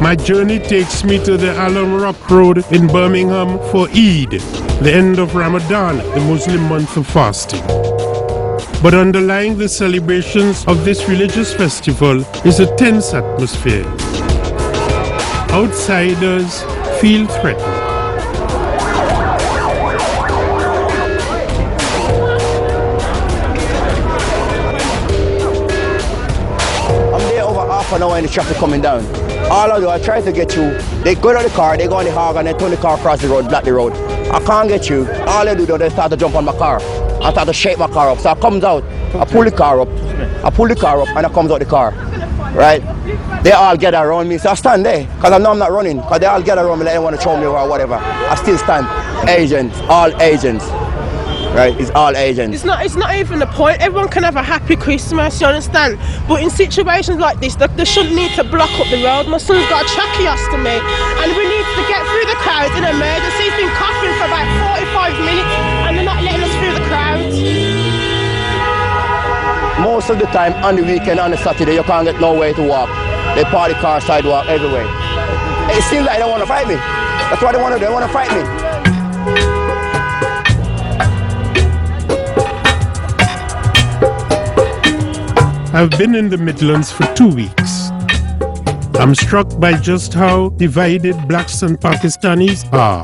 My journey takes me to the Alum Rock Road in Birmingham for Eid, the end of Ramadan, the Muslim month of fasting. But underlying the celebrations of this religious festival is a tense atmosphere. Outsiders feel threatened. For now when the traffic coming down. All I do, I try to get you. They go to the car, they go on the hog and they turn the car across the road, block the road. I can't get you. All I do though, they start to jump on my car. I start to shake my car up. So I comes out, I pull the car up, and I comes out the car. Right? They all get around me. So I stand there, because I know I'm not running. Because they all get around me like they want to throw me or whatever. I still stand. Agents, all agents. Right, it's all agents. It's not even the point. Everyone can have a happy Christmas, you understand? But in situations like this, they shouldn't need to block up the road. My son's got a tracheostomy and we need to get through the crowds in emergency. He's been coughing for about 45 minutes and they're not letting us through the crowds. Most of the time on the weekend, on the Saturday, you can't get nowhere to walk. They park the car sidewalk everywhere. It seems like they want to fight me. That's what they want to do, they want to fight me. I've been in the Midlands for 2 weeks. I'm struck by just how divided blacks and Pakistanis are.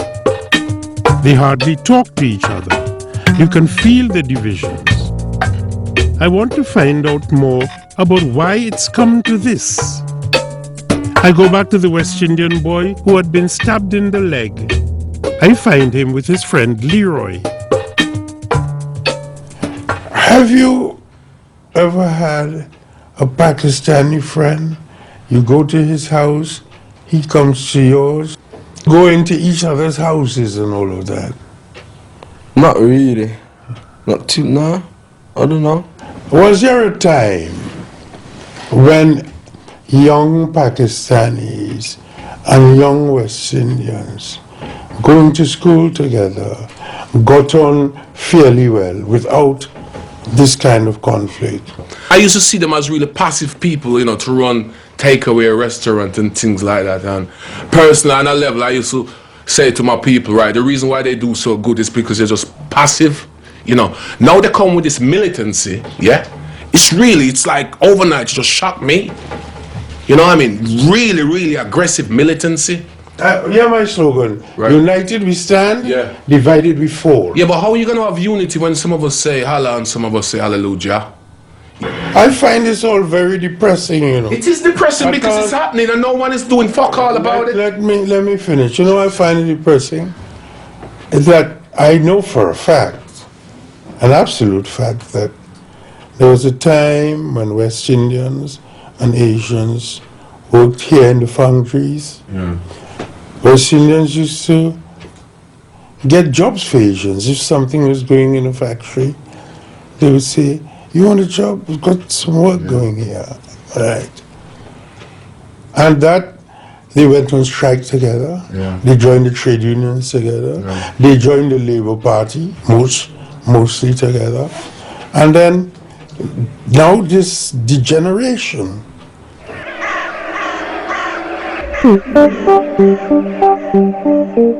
They hardly talk to each other. You can feel the divisions. I want to find out more about why it's come to this. I go back to the West Indian boy who had been stabbed in the leg. I find him with his friend Leroy. Have you ever had a Pakistani friend? You go to his house, he comes to yours, go into each other's houses and all of that? Not really. Not too, no. I don't know. Was there a time when young Pakistanis and young West Indians going to school together got on fairly well without this kind of conflict? I used to see them as really passive people, you know, to run takeaway restaurant and things like that. And personally, on a level, I used to say to my people, right, the reason why they do so good is because they're just passive, you know. Now they come with this militancy, yeah? It's like overnight, just shocked me. You know what I mean? Really, really aggressive militancy. Yeah, my slogan. Right. United we stand, yeah. Divided we fall. Yeah, but how are you going to have unity when some of us say Allah and some of us say hallelujah? I find this all very depressing, you know. It is depressing because it's happening and no one is doing fuck all about it. Let me finish. You know I find it depressing? Is that I know for a fact, an absolute fact, that there was a time when West Indians and Asians worked here in the foundries. Yeah. West Indians used to get jobs for Asians. If something was going in a factory, they would say, "You want a job? We've got some work going here." All right. And that, they went on strike together. Yeah. They joined the trade unions together. Yeah. They joined the Labour Party, mostly together. And then, now this degeneration.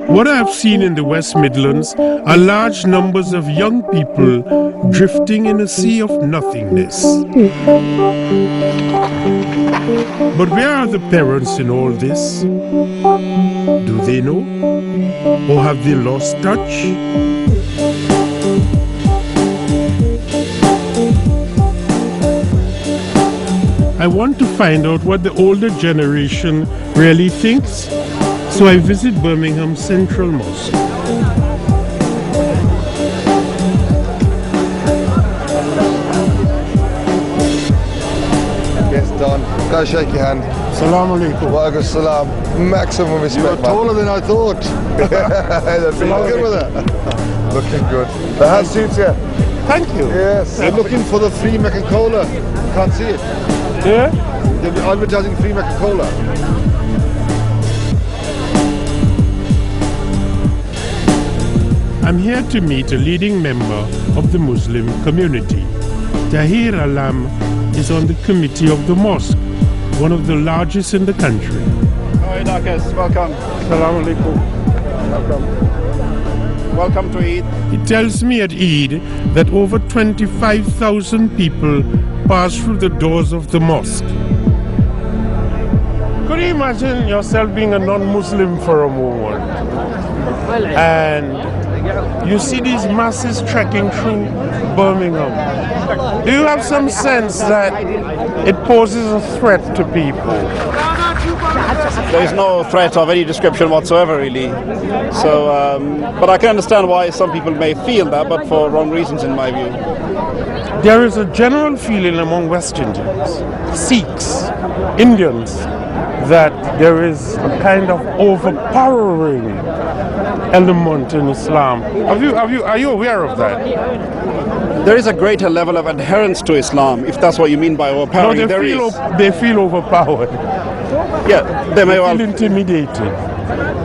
What I've seen in the West Midlands are large numbers of young people drifting in a sea of nothingness. But where are the parents in all this? Do they know? Or have they lost touch? I want to find out what the older generation really thinks, so I visit Birmingham Central Mosque. Yes, Don. Can I shake your hand? Assalamu alaikum. Wa alaikum salam. Maximum respect. You were taller than I thought. Looking good with it. Looking good. The hat suits you. Thank you. Yes. They're looking for the free Mac and Cola. Can't see it. Yeah? They're advertising free Mac and Cola. I'm here to meet a leading member of the Muslim community. Tahir Alam is on the committee of the mosque, one of the largest in the country. Hi, Darcus. Welcome. Assalamu alaikum. Welcome to Eid. He tells me at Eid that over 25,000 people pass through the doors of the mosque. Could you imagine yourself being a non-Muslim for a moment? And you see these masses trekking through Birmingham. Do you have some sense that it poses a threat to people? There is no threat of any description whatsoever, really. So, but I can understand why some people may feel that, but for wrong reasons, in my view. There is a general feeling among West Indians, Sikhs, Indians, that there is a kind of overpowering element in Islam. Are you aware of that? There is a greater level of adherence to Islam, if that's what you mean by overpowering. No, they feel overpowered. Yeah, they may well feel intimidated.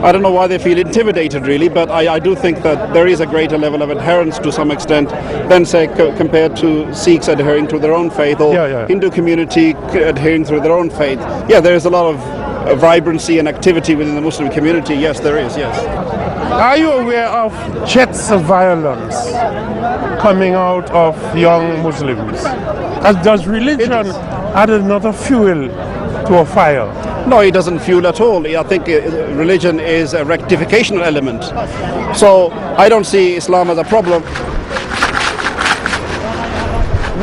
I don't know why they feel intimidated, really, but I do think that there is a greater level of adherence to some extent than, say, compared to Sikhs adhering to their own faith or Hindu community adhering to their own faith. Yeah, there is a lot of vibrancy and activity within the Muslim community. Yes, there is, yes. Are you aware of jets of violence coming out of young Muslims? Does religion add another fuel to a fire? No, it doesn't fuel at all. I think religion is a rectification element. So I don't see Islam as a problem.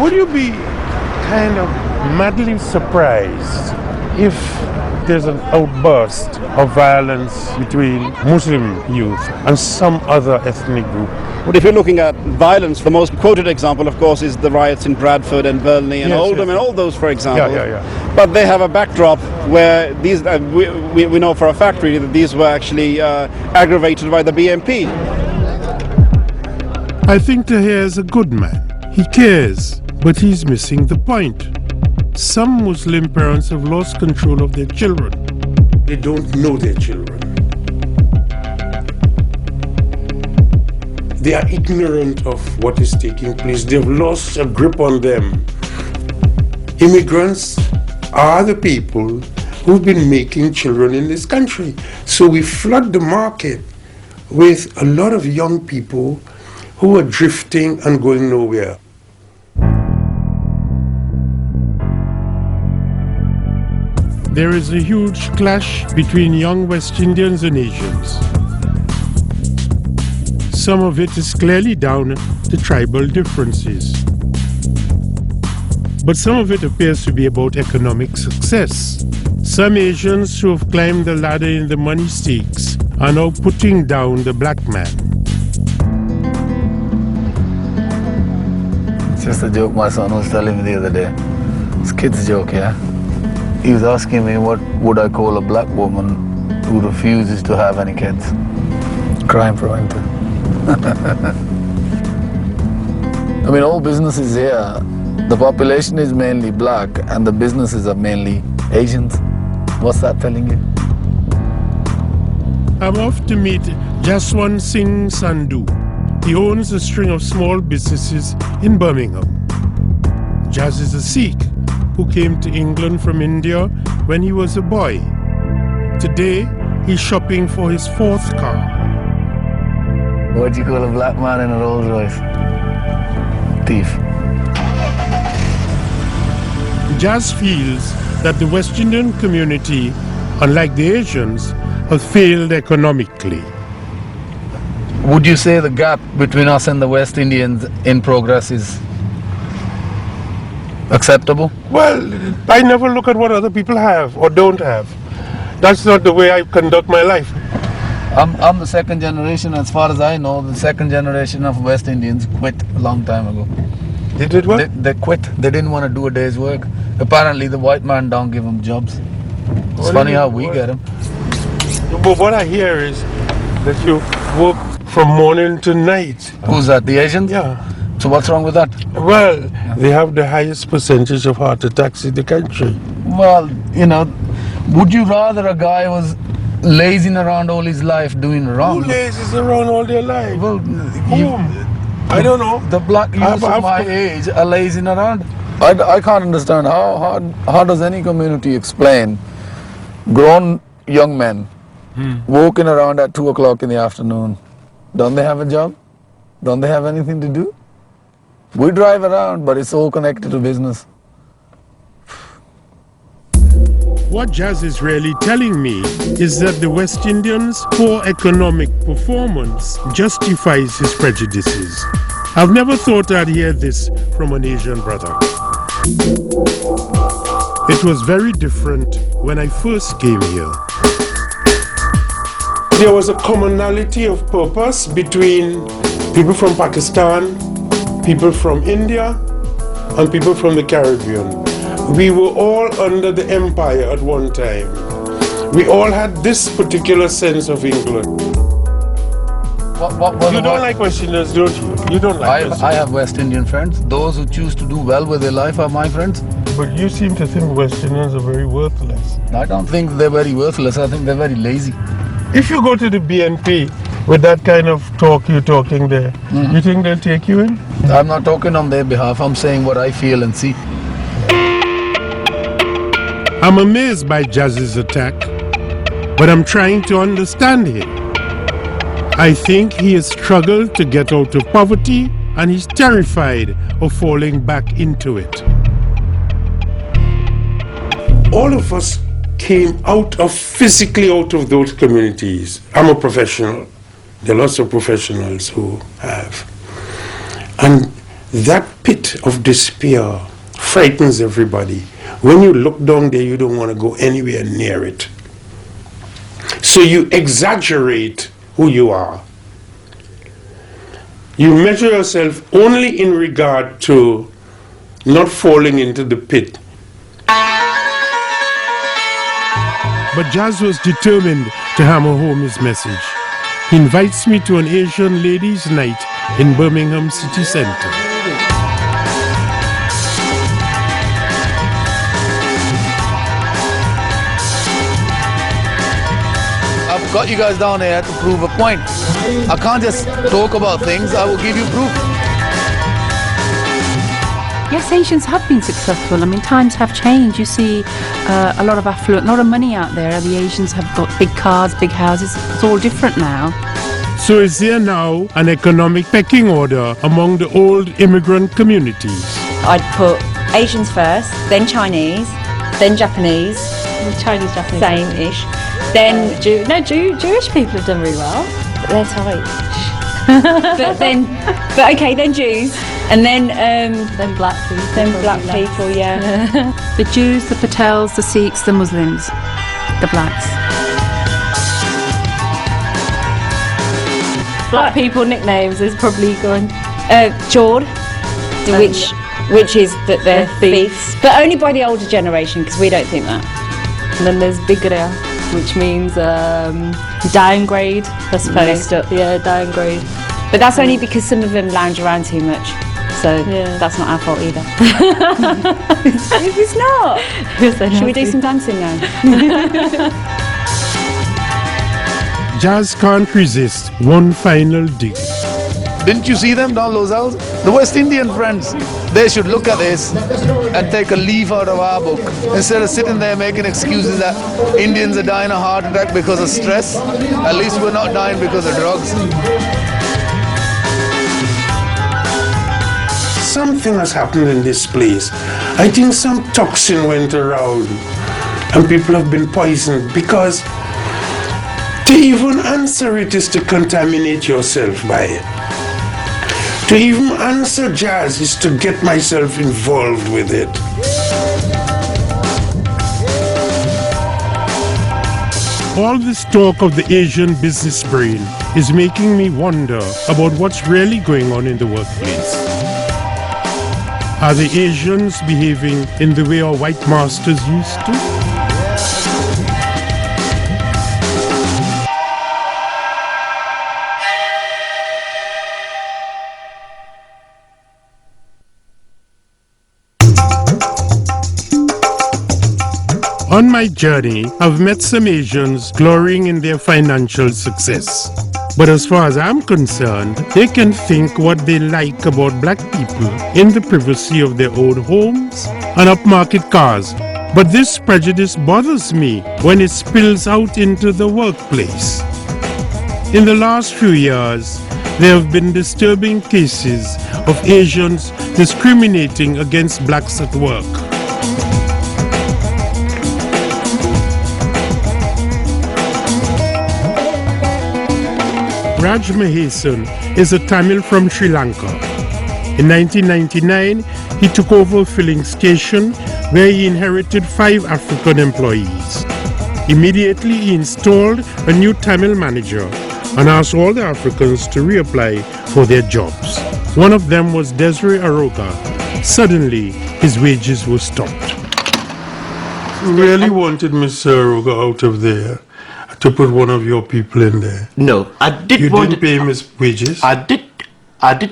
Would you be kind of madly surprised if there's an outburst of violence between Muslim youth and some other ethnic group? But if you're looking at violence, the most quoted example, of course, is the riots in Bradford and Burnley and Oldham and all those, for example. But they have a backdrop where these, we know for a fact really that these were actually aggravated by the BNP. I think Tahir is a good man. He cares, but he's missing the point. Some Muslim parents have lost control of their children. They don't know their children. They are ignorant of what is taking place. They've lost a grip on them. Immigrants are the people who've been making children in this country. So we flood the market with a lot of young people who are drifting and going nowhere. There is a huge clash between young West Indians and Asians. Some of it is clearly down to tribal differences. But some of it appears to be about economic success. Some Asians who have climbed the ladder in the money stakes are now putting down the black man. It's just a joke my son was telling me the other day. It's a kid's joke, yeah? He was asking me what would I call a black woman who refuses to have any kids. Crime preventive. I mean, all businesses here, the population is mainly black and the businesses are mainly Asians. What's that telling you? I'm off to meet Jaswant Singh Sandhu. He owns a string of small businesses in Birmingham. Jas is a Sikh who came to England from India when he was a boy. Today, he's shopping for his fourth car. What do you call a black man in a Rolls Royce? Thief. Jas feels that the West Indian community, unlike the Asians, have failed economically. Would you say the gap between us and the West Indians in progress is acceptable? Well, I never look at what other people have or don't have. That's not the way I conduct my life. I'm the second generation, as far as I know, the second generation of West Indians quit a long time ago. They did what? They quit. They didn't want to do a day's work. Apparently the white man don't give them jobs. It's funny how we get them. But what I hear is that you work from morning to night. Who's that, the Asians? Yeah. So what's wrong with that? Well, they have the highest percentage of heart attacks in the country. Well, you know, would you rather a guy was lazing around all his life doing wrong? Who lazes around all their life? Well, I don't know. The black youth of my age are lazing around. I can't understand how does any community explain grown young men walking around at 2 o'clock in the afternoon. Don't they have a job? Don't they have anything to do? We drive around, but it's all connected to business. What Jazz is really telling me is that the West Indians' poor economic performance justifies his prejudices. I've never thought I'd hear this from an Asian brother. It was very different when I first came here. There was a commonality of purpose between people from Pakistan, people from India, and people from the Caribbean. We were all under the empire at one time. We all had this particular sense of England. You don't like West Indians, don't you? You don't like West Indians. I have West Indian friends. Those who choose to do well with their life are my friends. But you seem to think West Indians are very worthless. I don't think they're very worthless. I think they're very lazy. If you go to the BNP with that kind of talk you're talking there, you think they'll take you in? I'm not talking on their behalf. I'm saying what I feel and see. I'm amazed by Jazz's attack, but I'm trying to understand him. I think he has struggled to get out of poverty and he's terrified of falling back into it. All of us came physically out of those communities. I'm a professional. There are lots of professionals who have. And that pit of despair frightens everybody. When you look down there, you don't want to go anywhere near it. So you exaggerate who you are. You measure yourself only in regard to not falling into the pit. But Jazz was determined to hammer home his message. He invites me to an Asian ladies' night in Birmingham city centre. I've got you guys down here to prove a point. I can't just talk about things, I will give you proof. Yes, Asians have been successful. I mean, times have changed. You see a lot of affluent, a lot of money out there. The Asians have got big cars, big houses. It's all different now. So is there now an economic pecking order among the old immigrant communities? I'd put Asians first, then Chinese, then Japanese. Chinese, Japanese. Same-ish. Then Jewish people have done really well. But they're tight. but okay, then Jews, and then black people. Then black people, yeah. The Jews, the Patels, the Sikhs, the Muslims, the blacks. Black people nicknames is probably going. Jord, which is that they're thieves, but only by the older generation because we don't think that. And then there's Bigra, which means downgrade, I suppose. Messed up. Yeah, downgrade. But that's only because some of them lounge around too much. So that's not our fault either. It's not. Should we do some dancing now? Jazz can't resist one final dig. Didn't you see them down Lozals? The West Indian friends, they should look at this and take a leaf out of our book. Instead of sitting there making excuses that Indians are dying of heart attack because of stress, at least we're not dying because of drugs. Something has happened in this place. I think some toxin went around and people have been poisoned because to even answer it is to contaminate yourself by it. To even answer Jazz is to get myself involved with it. All this talk of the Asian business brain is making me wonder about what's really going on in the workplace. Are the Asians behaving in the way our white masters used to? On my journey, I've met some Asians glorying in their financial success. But as far as I'm concerned, they can think what they like about black people in the privacy of their own homes and upmarket cars But this prejudice bothers me when it spills out into the workplace. In the last few years, there have been disturbing cases of Asians discriminating against blacks at work. Raj Mahesan is a Tamil from Sri Lanka. In 1999, he took over a filling station where he inherited 5 African employees. Immediately, he installed a new Tamil manager and asked all the Africans to reapply for their jobs. One of them was Desiree Aroga. Suddenly, his wages were stopped. You really wanted Mr. Aroga out of there to put one of your people in there? No, I did. You didn't pay him his wages? I did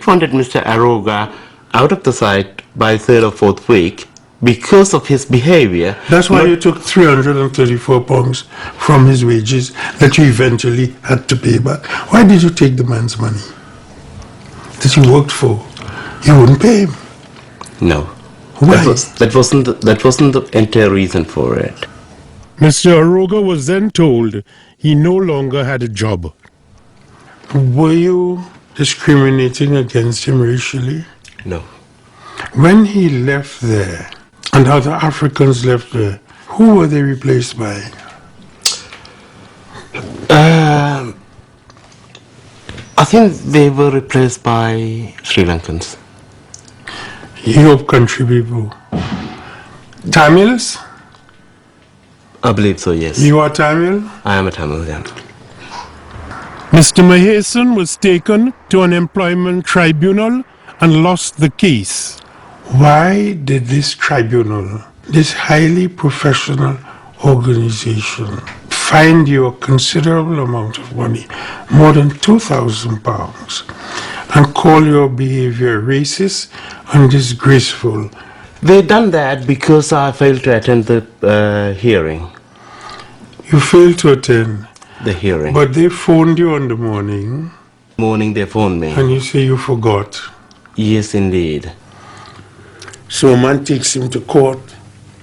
wanted Mr. Aroga out of the site by 3rd or 4th week because of his behavior. That's why you took £334 from his wages that you eventually had to pay back. Why did you take the man's money that you worked for? You wouldn't pay him. No. Why? That wasn't the entire reason for it. Mr. Aroga was then told he no longer had a job. Were you discriminating against him racially? No. When he left there and other Africans left there, who were they replaced by? I think they were replaced by Sri Lankans. Your country people. Tamils? I believe so, yes. You are Tamil? I am a Tamil, yeah. Mr. Mahesan was taken to an employment tribunal and lost the case. Why did this tribunal, this highly professional organization, find you a considerable amount of money, more than £2,000, and call your behavior racist and disgraceful? They done that because I failed to attend the hearing. You failed to attend the hearing. But they phoned you on the morning. Morning they phoned me. And you say you forgot. Yes, indeed. So a man takes him to court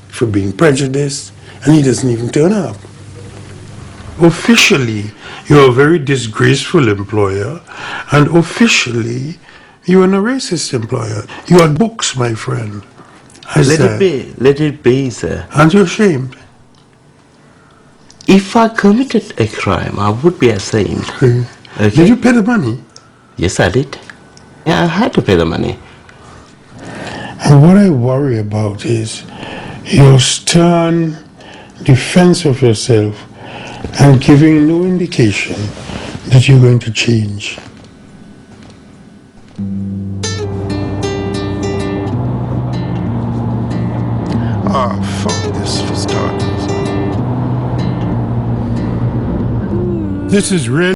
for being prejudiced and he doesn't even turn up. Officially, you're a very disgraceful employer, and officially, you're a racist employer. You are books, my friend. Let it be, sir. Aren't you ashamed? If I committed a crime, I would be ashamed. Okay. Did you pay the money? Yes, I did. Yeah, I had to pay the money. And what I worry about is your stern defense of yourself and giving no indication that you're going to change. Fuck this for starters. This is really